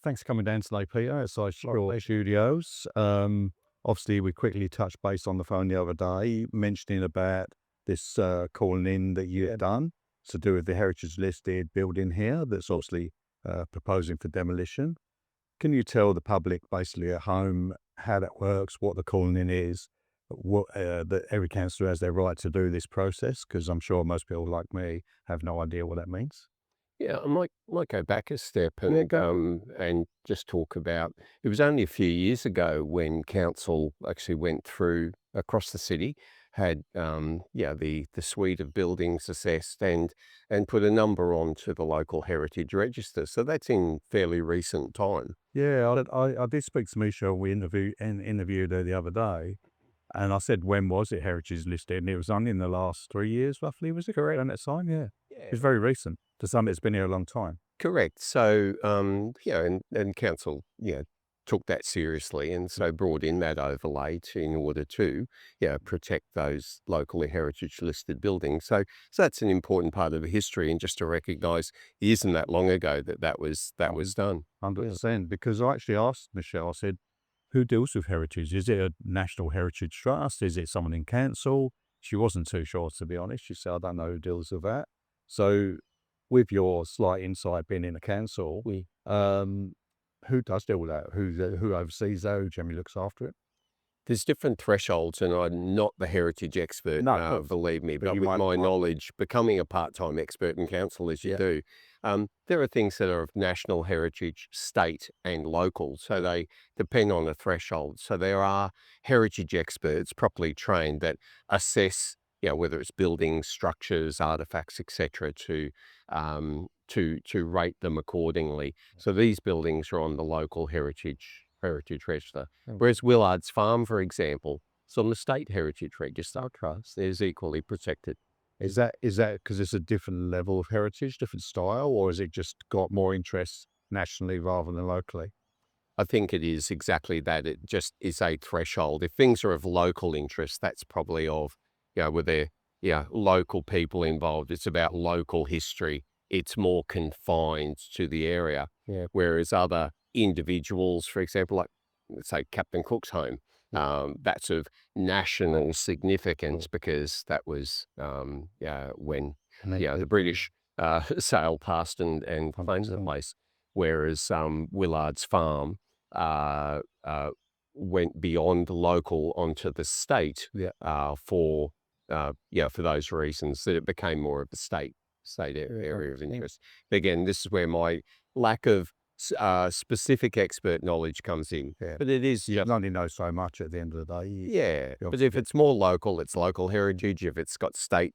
Thanks for coming down today, Peter. It's like Sure. Short Studios. Obviously, we quickly touched base on the phone the other day, mentioning about this calling in that you had done to do with the heritage listed building here that's obviously proposing for demolition. Can you tell the public basically at home how that works, what the calling in is, what that every councillor has their right to do this process? Because I'm sure most people like me have no idea what that means. Yeah, I might go back a step Yeah, and go. just talk about it was only a few years ago when council actually went through across the city, had the suite of buildings assessed and put a number onto the local heritage register. So that's in fairly recent time. Yeah, I did speak to Misha. We interviewed her the other day, and I said, when was it heritage listed? And it was only in the last 3 years, roughly, was it? Correct. Around that time, yeah. Yeah. It's very recent. To some, it's been here a long time. Correct. So, and council, took that seriously, and so brought in that overlay in order to, protect those locally heritage listed buildings. So that's an important part of the history, and just to recognise, it isn't that long ago that was done. Yeah. 100%. Because I actually asked Michelle, I said, who deals with heritage? Is it a National Heritage Trust? Is it someone in council? She wasn't too sure, to be honest. She said, I don't know who deals with that. So, with your slight insight being in a council, We um, who does deal with that? Who oversees that? Who generally looks after it? There's different thresholds, and I'm not the heritage expert, No, of course. believe me, But but you with might, my might knowledge, becoming a part-time expert in council as you yeah. do, there are things that are of national heritage, state and local, so they depend on a threshold. So there are heritage experts properly trained that assess, whether it's buildings, structures, artifacts, etc., to rate them accordingly. So these buildings are on the local heritage register. Whereas Willard's Farm, for example, is on the State Heritage Register. Trust is equally protected. Is that because it's a different level of heritage, different style, or has it just got more interest nationally rather than locally? I think it is exactly that. It just is a threshold. If things are of local interest, that's probably of, where there, local people involved. It's about local history. It's more confined to the area. Yeah. Whereas other individuals, for example, like let's say Captain Cook's home, Yeah. that's of national significance because that was, when, the Connected. British sailed past and claimed the 100%. place. Whereas Willard's Farm uh, uh, went beyond local onto the state Yeah. for those reasons that it became more of a area of interest. But again, this is where my lack of specific expert knowledge comes in. Yeah. But it is You just can only know so much at the end of the day. yeah. You But obviously if get it's more local, it's local heritage. If it's got state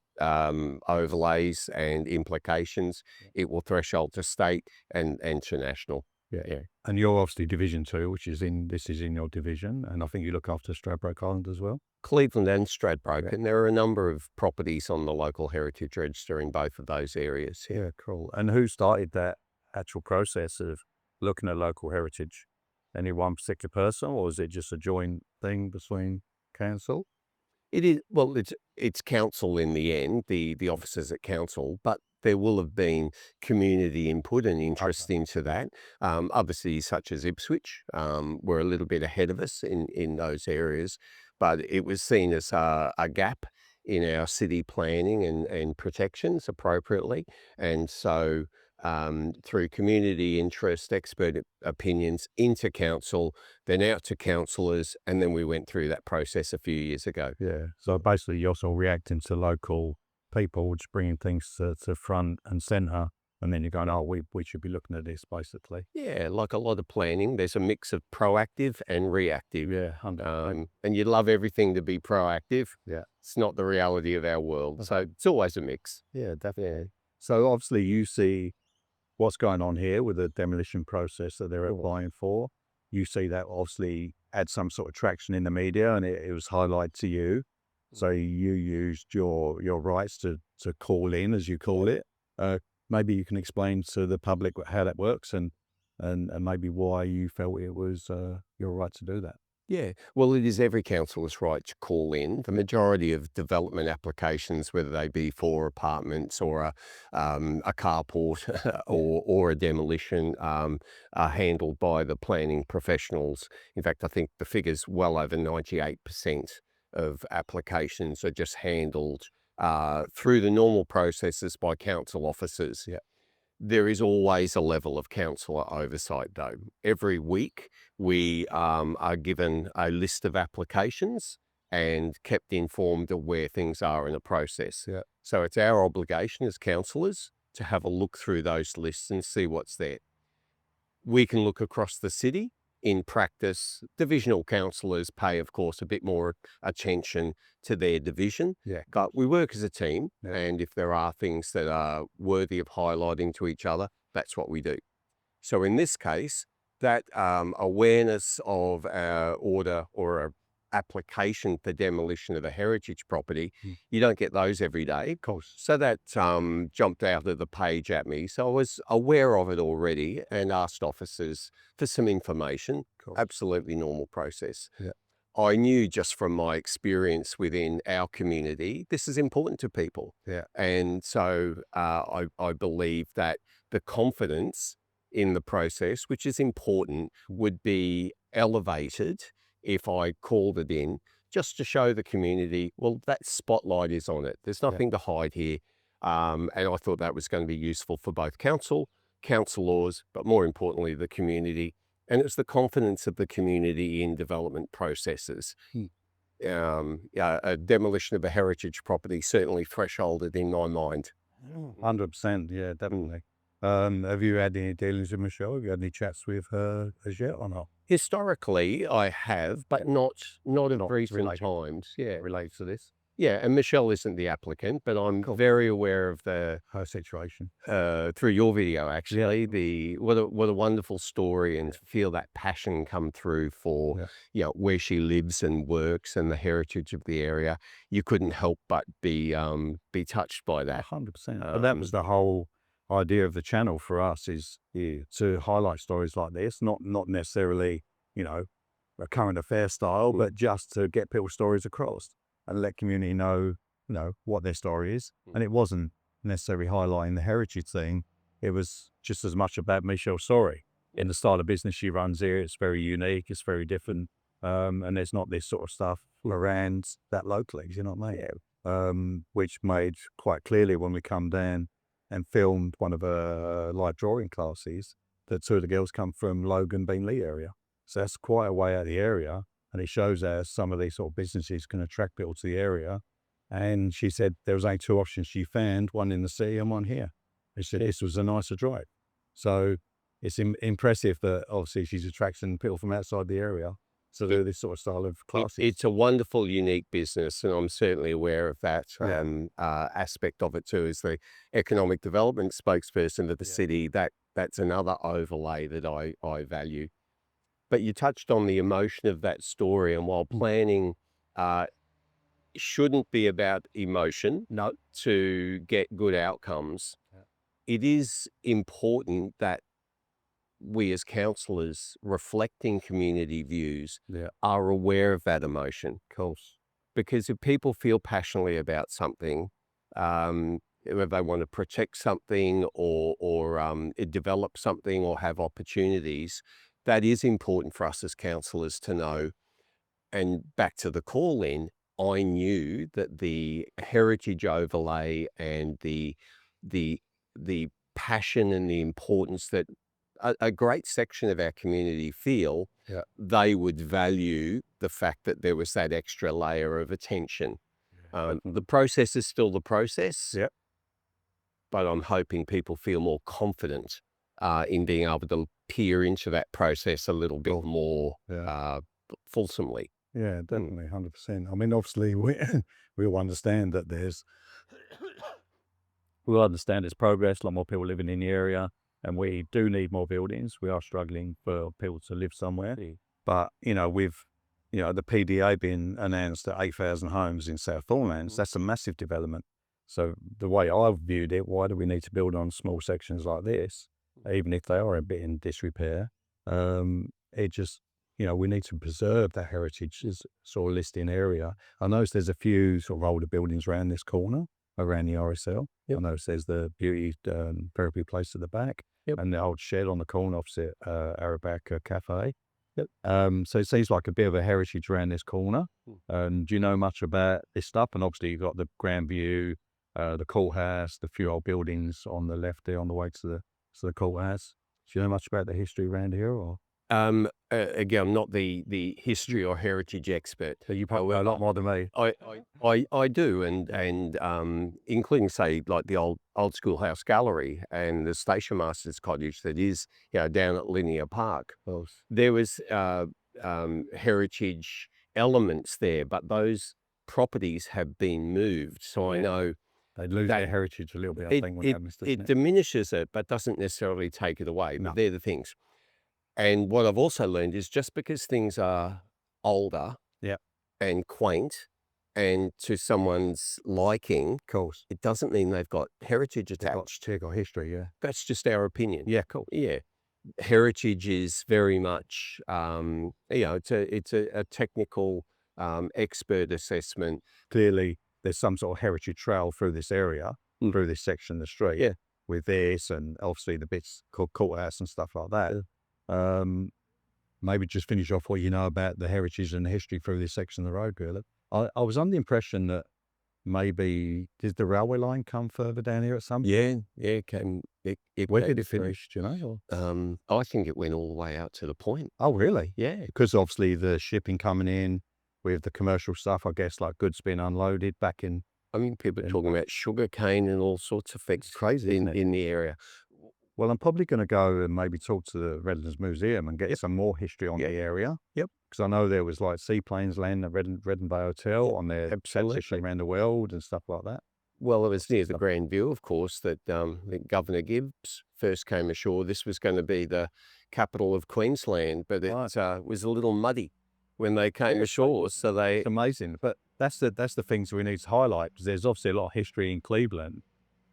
overlays and implications, it will threshold to state and to national. yeah. Yeah. And you're obviously Division 2, which is this is in your division, and I think you look after Stradbroke Island as well? Cleveland and Stradbroke, Yeah. and there are a number of properties on the local heritage register in both of those areas. Yeah. Yeah, cool. And who started that actual process of looking at local heritage? Any one particular person, or is it just a joint thing between council? It is well, it's council in the end, the officers at council, but there will have been community input and Okay. interest into that. Other cities such as Ipswich were a little bit ahead of us in those areas, but it was seen as a gap in our city planning and protections appropriately. And so through community interest, expert opinions into council, then out to councillors, and then we went through that process a few years ago. Yeah. So basically, you're sort of reacting to local people, just bringing things to front and center, and then you're going, oh, we should be looking at this, basically. Yeah, like a lot of planning, there's a mix of proactive and reactive. Yeah, 100%. And you'd love everything to be proactive. Yeah. It's not the reality of our world. So it's always a mix. Yeah, definitely. So obviously, you see what's going on here with the demolition process that they're applying for. You see that obviously had some sort of traction in the media, and it was highlighted to you. So you used your rights to call in, as you call it. Maybe you can explain to the public how that works and maybe why you felt it was your right to do that. Yeah, well, it is every councillor's right to call in. The majority of development applications, whether they be for apartments or a carport or a demolition, are handled by the planning professionals. In fact, I think the figure's well over 98% of applications are just handled through the normal processes by council officers. Yeah. There is always a level of councillor oversight, though. Every week, we are given a list of applications and kept informed of where things are in the process. Yeah. So it's our obligation as councillors to have a look through those lists and see what's there. We can look across the city. In practice, divisional councillors pay, of course, a bit more attention to their division, Yeah. but we work as a team. Yeah. And if there are things that are worthy of highlighting to each other, that's what we do. So in this case, that awareness of our order or a application for demolition of a heritage property, you don't get those every day. Of course. So that jumped out of the page at me. So I was aware of it already and asked officers for some information. Of course. Absolutely normal process. Yeah. I knew just from my experience within our community, this is important to people. Yeah. And so I believe that the confidence in the process, which is important, would be elevated if I called it in just to show the community, well, that spotlight is on it. There's nothing to hide here. And I thought that was going to be useful for both councillors, but more importantly, the community. And it's the confidence of the community in development processes. A demolition of a heritage property certainly thresholded in my mind. 100%. Yeah, definitely. Have you had any dealings with Michelle? Have you had any chats with her as yet or not? Historically, I have, but not at Not recent related. times. Yeah, Related to this, yeah. And Michelle isn't the applicant, but I'm very aware of the her situation. through your video actually. The what a wonderful story, and to feel that passion come through for where she lives and works and the heritage of the area. You couldn't help but be touched by that. 100%. But that was the whole idea of the channel for us, is to highlight stories like this, not necessarily, a current affair style, but just to get people's stories across and let community know, what their story is. And it wasn't necessarily highlighting the heritage thing. It was just as much about Michelle's story. In the style of business she runs here, it's very unique, it's very different. And there's not this sort of stuff around that locally, you know what I mean? Which made quite clearly when we come down and filmed one of her live drawing classes that two of the girls come from Logan, Beanley area. So that's quite a way out of the area. And it shows how some of these sort of businesses can attract people to the area. And she said there was only two options she found, one in the city and one here. She said this was a nicer drive. So it's impressive that obviously she's attracting people from outside the area to do this sort of style of classes. It's a wonderful, unique business, and I'm certainly aware of that aspect of it too. As the economic development spokesperson of the city, that's another overlay that I value. But you touched on the emotion of that story, and while planning shouldn't be about emotion to get good outcomes, it is important that we as councillors reflecting community views are aware of that emotion. Of course. Because if people feel passionately about something, whether they want to protect something or develop something or have opportunities, that is important for us as councillors to know. And back to the call in, I knew that the heritage overlay and the passion and the importance that a great section of our community feel, they would value the fact that there was that extra layer of attention. The process is still the process, but I'm hoping people feel more confident in being able to peer into that process a little bit more fulsomely. Yeah, definitely, 100%. I mean, obviously, we all understand that we understand there's progress, a lot more people living in the area, and we do need more buildings. We are struggling for people to live somewhere. But, with, the PDA being announced at 8,000 homes in South Thornlands, that's a massive development. So the way I've viewed it, why do we need to build on small sections like this, even if they are a bit in disrepair? It just we need to preserve that heritage as sort of listing area. I noticed there's a few sort of older buildings around this corner, around the RSL. Yep. I noticed there's the beauty therapy place at the back, Yep. and the old shed on the corner opposite Arabica Cafe. Yep. So it seems like a bit of a heritage around this corner. Do you know much about this stuff? And obviously you've got the Grand View, the courthouse, the few old buildings on the left there on the way to the courthouse. Do you know much about the history around here, or? Again, I'm not the history or heritage expert. So you probably know a lot more than me. I do, and including, say, like the old schoolhouse gallery and the station master's cottage that is down at Linear Park. There was heritage elements there, but those properties have been moved. So I know They lose that their heritage a little bit, I think, when it, happens, it doesn't it? diminishes it, but doesn't necessarily take it away. No. But they're the things. And what I've also learned is just because things are older Yeah. and quaint and to someone's liking, Of course. it doesn't mean they've got heritage They've got, attached. they've got history, yeah. That's just our opinion. Yeah, cool. Yeah. Heritage is very much, it's a technical expert assessment. Clearly, there's some sort of heritage trail through this area, through this section of the street. Yeah. With this and obviously the bits called courthouse and stuff like that. Maybe just finish off what you know about the heritage and the history through this section of the road, Gurlip. I was under the impression that maybe, did the railway line come further down here at some point? Yeah, it came. Where came did it through. finish, do you know? Or? I think it went all the way out to the point. Oh, really? Yeah. Because obviously the shipping coming in with the commercial stuff, I guess, like goods being unloaded back in. I mean, people are talking about sugar cane and all sorts of things crazy, isn't it? in the area. Well, I'm probably going to go and maybe talk to the Redlands Museum and get some more history on the area. Yep. Because I know there was like seaplanes landing at Redland Bay Hotel on their Absolutely. around the world and stuff like that. Well, it was near the Grand View, of course, that Governor Gibbs first came ashore. This was going to be the capital of Queensland, but it was a little muddy when they came ashore. So It's amazing. But that's the things we need to highlight, because there's obviously a lot of history in Cleveland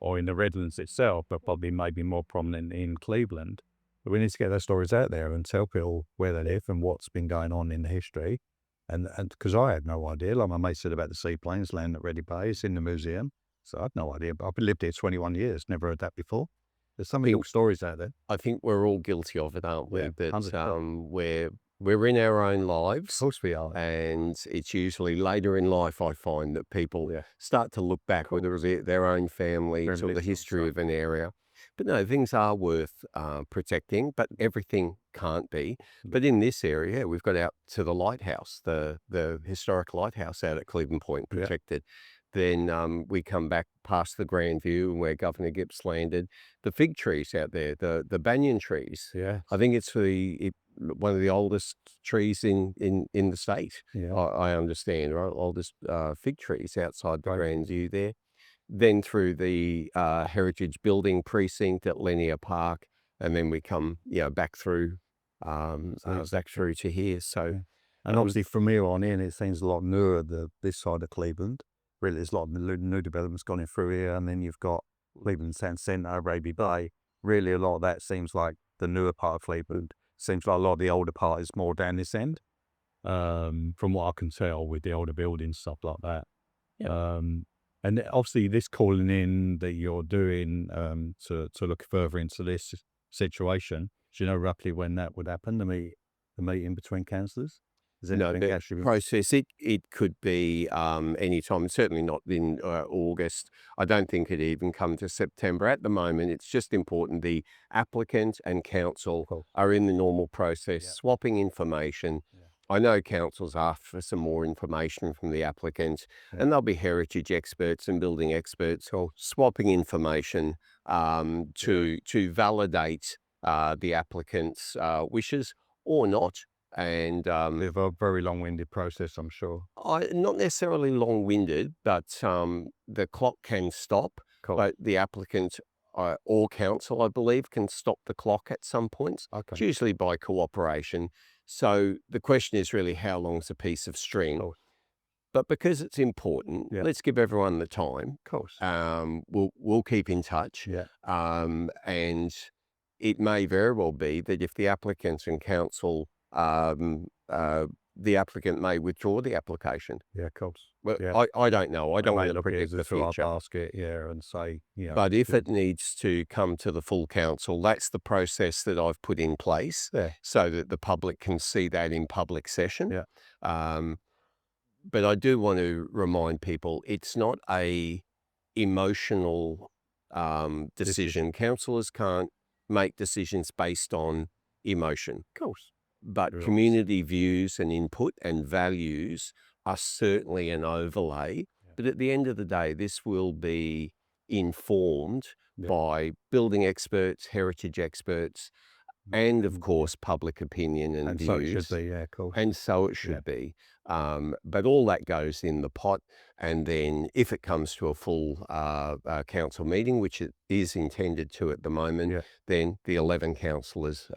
or in the Redlands itself, but probably maybe more prominent in Cleveland. But we need to get those stories out there and tell people where they live and what's been going on in the history. And because I had no idea, like my mate said about the seaplanes landing at Ready Bay, it's in the museum. So I had no idea. But I've lived here 21 years, never heard that before. There's some little stories out there. I think we're all guilty of it, aren't we? Yeah, that 100%. we're in our own Of lives, course we are. and it's usually later in life I find that people start to look back, whether it's their own families or the Reminisce on history stuff. of an area. But no, things are worth protecting, but everything can't be. But in this area, we've got out to the lighthouse, the historic lighthouse out at Cleveland Point, protected. Then we come back past the Grand View where Governor Gibbs landed. The fig trees out there, the banyan trees. Yeah. I think it's one of the oldest trees in the state. Yeah. I understand, right? Oldest fig trees outside the Grand View there. Then through the Heritage Building Precinct at Linear Park, and then we come back through to here. So, and obviously from here on in, it seems a lot newer this side of Cleveland. Really, there's a lot of new developments gone in through here, and then you've got Cleveland Town Centre, Raby Bay. Really, a lot of that seems like the newer part of Cleveland. Seems like a lot of the older part is more down this end, from what I can tell with the older buildings, stuff like that. Yeah. And obviously this calling in that you're doing to look further into this situation, do you know roughly when that would happen, the meeting between councillors? No, the process, it could be any time, certainly not in August. I don't think it even come to September. At the moment, it's just important the applicant and council are in the normal process, swapping information. I know councils ask for some more information from the applicant, and there'll be heritage experts and building experts swapping information to validate the applicant's wishes or not. And with a very long-winded process, I'm sure. Not necessarily long-winded, but the clock can stop. But the applicant or council, I believe, can stop the clock at some point. It's usually by cooperation. So the question is really, how long's a piece of string? But because it's important, let's give everyone the time. Of course. We'll keep in touch. And it may very well be that if the applicants and council the applicant may withdraw the application. Yeah, of course. Well, Yeah. I don't know. I I don't might want to look at it predict the through our future. basket, yeah, and say, But if it needs to come to the full council, that's the process that I've put in place yeah, so that the public can see that in public session. Yeah. But I do want to remind people it's not a emotional decision. Councillors can't make decisions based on emotion. of course. But Very community views and input and values are certainly an overlay. Yeah. But at the end of the day, this will be informed Yeah. by building experts, heritage experts, and of Mm, course, public opinion and And so it views. should be, yeah, of course. And so it should be. But all that goes in the pot. And then if it comes to a full council meeting, which it is intended to at the moment, Yeah. then the 11 councillors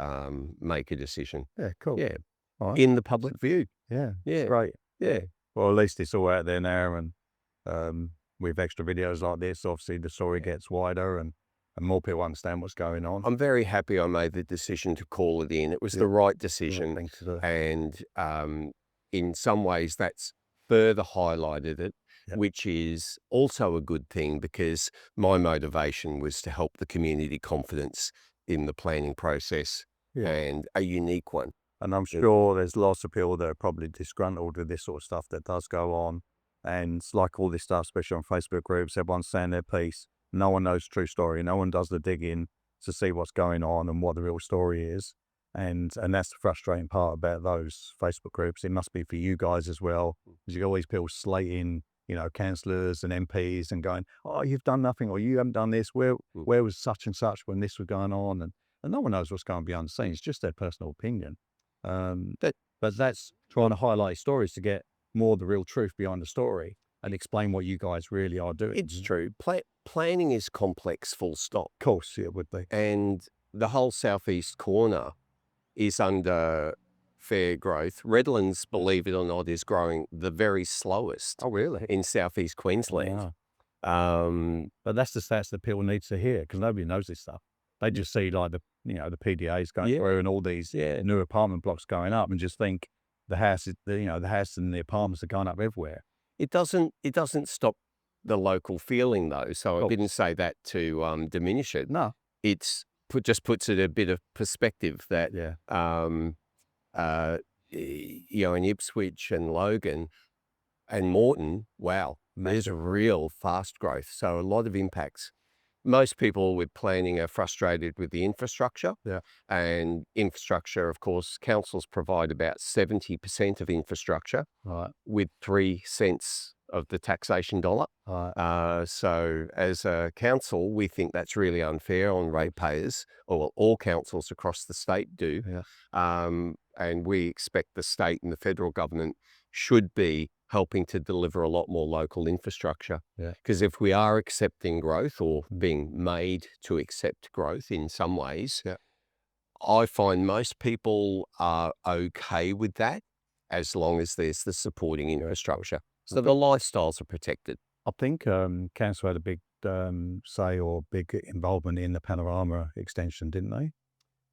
make a decision. Yeah, cool. Yeah. All right. In the public view. Yeah, Yeah. great. Yeah. Well, at least it's all out there now, and with extra videos like this, obviously the story gets wider and more people understand what's going on. I'm very happy I made the decision to call it in. It was the right decision. Thanks to the, And in some ways, that's further highlighted it, Yep. which is also a good thing because my motivation was to help the community confidence in the planning process Yeah. and a unique one. and I'm sure there's lots of people that are probably disgruntled with this sort of stuff that does go on. And it's like all this stuff, especially on Facebook groups, everyone's saying their piece. No one knows the true story. No one does the digging to see what's going on and what the real story is. And that's the frustrating part about those Facebook groups. It must be for you guys as well, because you got all these people slating, councillors and MPs and going, "Oh, you've done nothing," or "You haven't done this. Where was such and such when this was going on?" And no one knows what's going behind the scenes. It's just their personal opinion. But that's trying to highlight stories to get more of the real truth behind the story and explain what you guys really are doing. It's true. Planning is complex, full stop. Of course, it would be. And the whole southeast corner is under fair growth. Redlands, believe it or not, is growing the very slowest Oh, really? in southeast Queensland. But that's the stats that people need to hear because nobody knows this stuff. They just see like the PDAs going Yeah. through and all these new apartment blocks going up and just think the house is the house and the apartments are going up everywhere. It doesn't stop the local feeling though. So I Course. didn't say that to diminish it. No. Just puts it a bit of perspective that Yeah. in Ipswich and Logan and Moreton, wow, there's a real fast growth. So a lot of impacts. Most people with planning are frustrated with the infrastructure. Yeah. And infrastructure, of course, councils provide about 70% of infrastructure Right. with 3 cents of the taxation dollar. Right. So as a council, we think that's really unfair on ratepayers, or all councils across the state do. Yeah. And we expect the state and the federal government should be helping to deliver a lot more local infrastructure. Yeah. Because if we are accepting growth or being made to accept growth in some ways, Yeah. I find most people are okay with that as long as there's the supporting infrastructure. So the lifestyles are protected. I think council had a big say or big involvement in the Panorama extension, didn't they?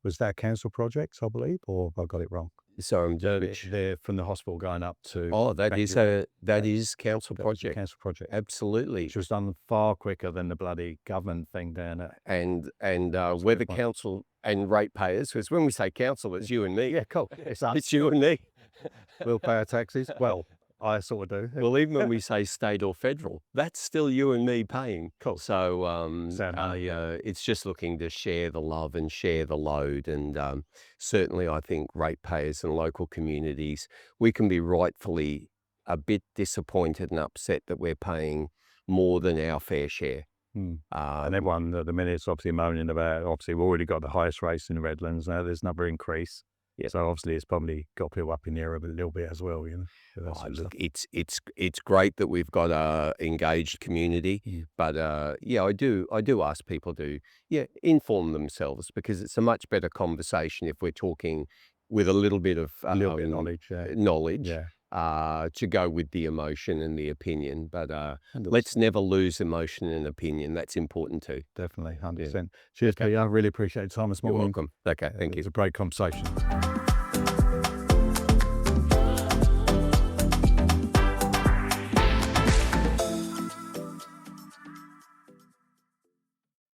Was that a council project, I believe, or have I got it wrong? So They're from the hospital going up to. oh, that is council That was a project. council project, Absolutely. which was done far quicker than the bloody government thing down at. And where the good point. council and ratepayers, because when we say council, it's you and me. Yeah, cool. It's us. It's you and me. We'll pay our taxes. Well, I sort of do. Well, even when we say state or federal, that's still you and me paying. Cool. So Sound money. it's just looking to share the love and share the load. And certainly I think ratepayers and local communities, we can be rightfully a bit disappointed and upset that we're paying more than our fair share. And everyone at the minute is obviously moaning about, obviously we've already got the highest rates in the Redlands. Now there's another increase. Yeah. So obviously it's probably got people up in the air a little bit as well, So that sort of Look, stuff. it's great that we've got a engaged community, but I do ask people to inform themselves because it's a much better conversation if we're talking with a little bit of A little bit of knowledge. Yeah. knowledge, Yeah. to go with the emotion and the opinion. But 100%. let's never lose emotion and opinion. That's important too. Definitely, 100%. Cheers, Peter. I really appreciate your time this You're morning. welcome. Okay, thank It you. was a great conversation.